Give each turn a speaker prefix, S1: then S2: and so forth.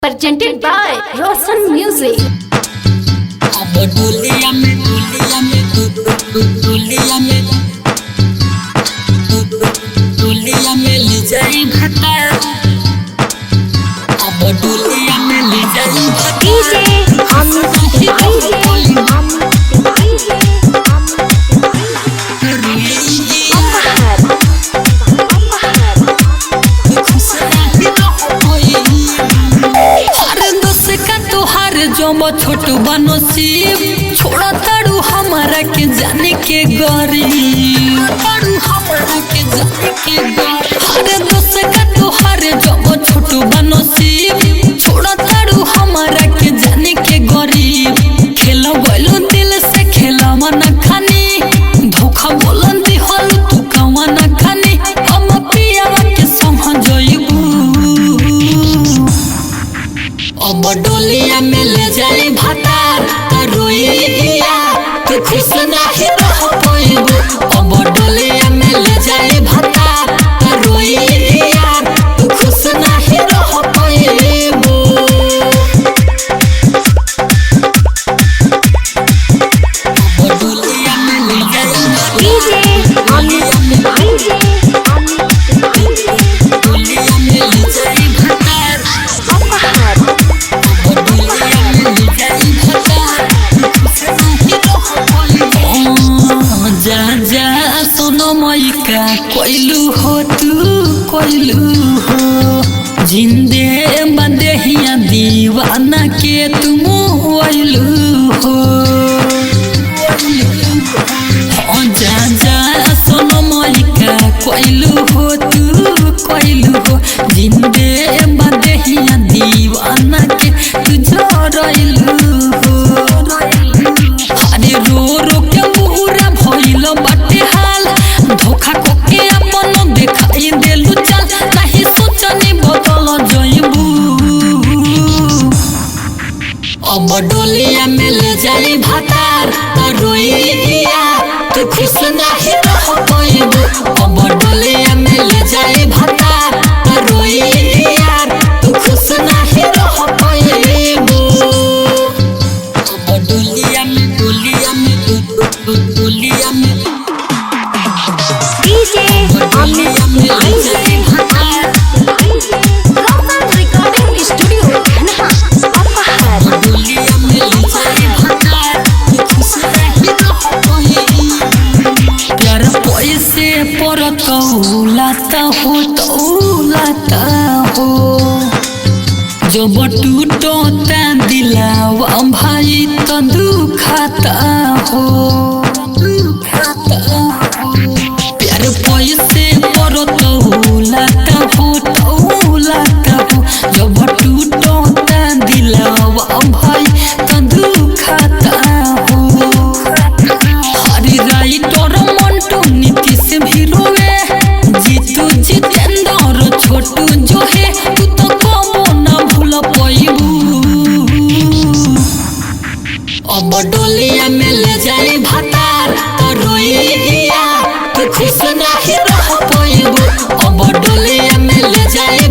S1: presented by Roshan Music.
S2: अब डोलिया में ले जाई भटा। अब डोलिया में ले जाई भटा। जब छोट बनसीब छोड़ा तारू हमारा के जाने के गरीब हरे दोस्त का तोहारे जब छोट बनसीब छोड़ा तारू हमारा के जाने के गरीब खेला बोलो दिल से खेला मन खानी धोखा बोलन दी हल तू कवा न खानी हम पिया के समझइबू। अब डोलिया में ले जाई भटार रोइया तू खुश नहीं रह पाइबू। अब डोलिया में ले जाई भटार रोइया तू खुश नहीं रह पाइबू। अब डोलिया में ले जाई कोइलू हो तू कोइलू हो जिंदे बंदेहिया दीवाना के तुम वैलू हो। जा जा सोनो माइका कोइलू हो तू कोइलू हो जिंदे बंदेहिया दीवाना के तू जोरैलू हो। अरे रो रो के पूरा भइल बाटे हाल धोखा कोके अपन देखाई देलु चल नहीं सोचनी बदल जइबू। अब डोलिया में ले जाई भटार रोइया तू खुश नहीं रह पाइबू। अब डोलिया में ले जाई भटार रोइया तू खुश नहीं रह पाइबू। अब डोलिया में जब टूटता दिलावा भाई तो दुखाता हो प्यार पैसे पर तौलाता हो जब टूटता दिलावा भाई तो दुखाता हो। हरी राइटर मंटू नीतीश भी रोवे जीतू जितेंद्र छोटू जो है तू तो कबो ना भूल पाइबू। अब डोलिया में ले जाई भटार रोइया तू खुश नहीं रह पाइबू। अब डोलिया में ले जाई